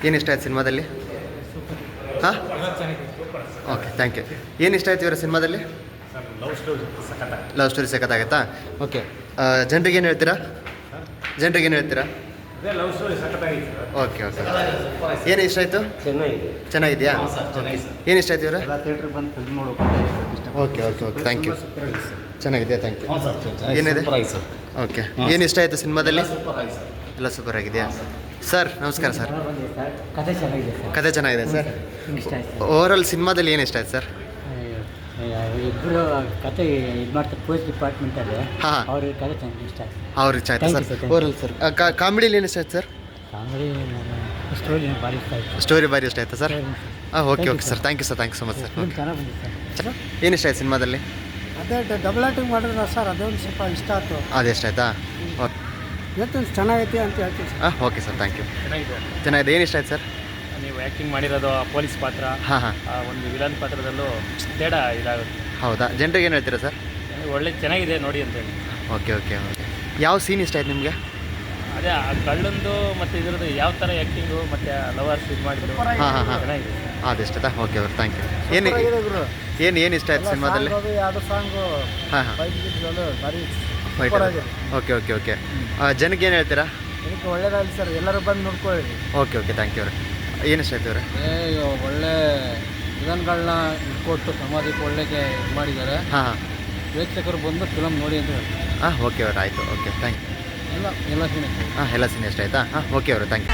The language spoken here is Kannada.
ಏನು ಇಷ್ಟ ಆಯ್ತು ಸಿನಿಮಾದಲ್ಲಿ? ಹಾಂ, ಓಕೆ, ಥ್ಯಾಂಕ್ ಯು. ಏನು ಇಷ್ಟ ಆಯ್ತು ಇವರ ಸಿನಿಮಾದಲ್ಲಿ? Love story ಸಖತ್ತಾಗತ್ತಾ? ಓಕೆ, ಜನರಿಗೆ ಏನು ಹೇಳ್ತೀರಾ? Okay okay. ಏನು ಇಷ್ಟ ಆಯಿತು? ಚೆನ್ನಾಗಿದೆಯಾ? ಏನು ಇಷ್ಟ ಆಯ್ತು ಇವರ? Okay okay okay, thank you. ಚೆನ್ನಾಗಿದೆ, ಥ್ಯಾಂಕ್ ಯು. ಏನಿದೆ? ಓಕೆ, ಏನು ಇಷ್ಟ ಆಯಿತು ಸಿನಿಮಾದಲ್ಲಿ? ಎಲ್ಲ ಸೂಪರ್ ಆಗಿದೆಯಾ? ಸರ್ ನಮಸ್ಕಾರ ಸರ್. ಕತೆ ಚೆನ್ನಾಗಿದೆ ಸರ್. ಓವರಾಲ್ ಸಿನಿಮಾದಲ್ಲಿ ಏನು ಇಷ್ಟ ಆಯ್ತು ಸರ್? ಇಬ್ಬರು ಕತೆ ಇದು ಮಾಡ್ತಾರೆ ಪೊಲೀಸ್ ಡಿಪಾರ್ಟ್ಮೆಂಟಲ್ಲಿ. ಹಾಂ, ಅವ್ರಿಗೆ ಕತೆ ಚೆನ್ನಾಗಿ ಇಷ್ಟ ಆಯ್ತು. ಅವ್ರಿಗೆ ಇಷ್ಟ ಆಯ್ತು ಸರ್. ಓವರಾಲ್ ಸರ್ ಕಾಮಿಡಿಲಿ ಏನು ಇಷ್ಟ ಆಯ್ತು ಸರ್? ಕಾಮಿಡಿ ಸ್ಟೋರಿ ಭಾರಿ ಇಷ್ಟ ಆಯಿತು. ಸ್ಟೋರಿ ಭಾರಿ ಇಷ್ಟ ಆಯ್ತಾ ಸರ್? ಹಾಂ, okay okay sir, thank you sir, thank you so much sir. ಚೆನ್ನಾಗಿ ಬಂದಿತ್ತು ಸರ್. ಏನು ಇಷ್ಟ ಆಯ್ತು ಸಿನಿಮಾದಲ್ಲಿ? ಅದೇ ಡಬಲ್ ಆ್ಯಕ್ಟಿಂಗ್ ಮಾಡಿದ್ರೆ ಸರ್, ಅದೊಂದು ಸ್ವಲ್ಪ ಇಷ್ಟ ಆಯ್ತು. ಅದು ಇಷ್ಟ ಆಯ್ತಾ? ಓಕೆ, ಇವತ್ತು ಚೆನ್ನಾಗೈತಿ ಅಂತ ಹೇಳ್ತೀನಿ ಸರ್. ಹಾಂ, ಓಕೆ ಸರ್, ಥ್ಯಾಂಕ್ ಯು. ಚೆನ್ನಾಗಿದೆ. ಏನು ಇಷ್ಟ ಆಯ್ತು ಸರ್? ನೀವು ಆ್ಯಕ್ಟಿಂಗ್ ಮಾಡಿರೋದು ಪೊಲೀಸ್ ಪಾತ್ರ, ಹಾಂ ಹಾಂ, ಒಂದು ವಿಲನ್ ಪಾತ್ರದಲ್ಲೂ ತೇಡ ಇದಾಗುತ್ತೆ. ಹೌದಾ? ಜನರಿಗೆ ಏನು ಹೇಳ್ತೀರಾ ಸರ್? ಒಳ್ಳೆ ಚೆನ್ನಾಗಿದೆ ನೋಡಿ ಅಂತ ಹೇಳಿ. Okay okay okay. ಯಾವ ಸೀನ್ ಇಷ್ಟ ಆಯ್ತು ನಿಮಗೆ? ಅದೇ ಆ ಕಳ್ಳಂದು ಮತ್ತು ಇದ್ರದ್ದು ಯಾವ ಥರ ಆ್ಯಕ್ಟಿಂಗು ಮತ್ತು ಲವರ್ಸ್ ಇದು ಮಾಡಿದ್ರು ಹಾಂ ಹಾಂ ಹಾಂ, ಚೆನ್ನಾಗಿದೆ. ಅದು ಇಷ್ಟ ಆಯ್ತಾ? Okay okay, thank you. ಏನು ಇಷ್ಟ ಆಯ್ತು ಸಿನಿಮಾದಲ್ಲಿ? ಯಾವುದು ಸಾಂಗು ಹಾಂ ಹಾಂ, ಭಾರಿ ವೈಟ್. Okay okay okay. ಜನಕ್ಕೆ ಏನು ಹೇಳ್ತೀರಾ? ಇದಕ್ಕೆ ಒಳ್ಳೇದಾಗಲಿ ಸರ್, ಎಲ್ಲರೂ ಬಂದು ನೋಡ್ಕೊಳ್ಳಿ. ಓಕೆ ಓಕೆ, ಥ್ಯಾಂಕ್ ಯು ಅವ್ರೆ. ಏನು ಇಷ್ಟ ಆಯ್ತು ಅವ್ರೆ? ಒಳ್ಳೆ ವಿಲನ್ಗಳನ್ನ ಇಟ್ಕೊಟ್ಟು ಸಮಾಜಕ್ಕೆ ಒಳ್ಳೆಗೆ ಇದು ಮಾಡಿದ್ದಾರೆ. ಹಾಂ ಹಾಂ ಪ್ರೇಕ್ಷಕರು ಬಂದು ಫಿಲಮ್ ನೋಡಿ ಅಂತ ಹೇಳ್ತಾರೆ. ಹಾಂ, ಓಕೆ ಅವ್ರೆ, ಆಯಿತು. Okay, thank you. ಎಲ್ಲ ಸಿನಿಮಾ ಹಾಂ, ಎಲ್ಲ ಸೀನ್ ಇಷ್ಟ ಆಯ್ತಾ? ಹಾಂ, ಓಕೆ ಅವ್ರೆ, ಥ್ಯಾಂಕ್ ಯು.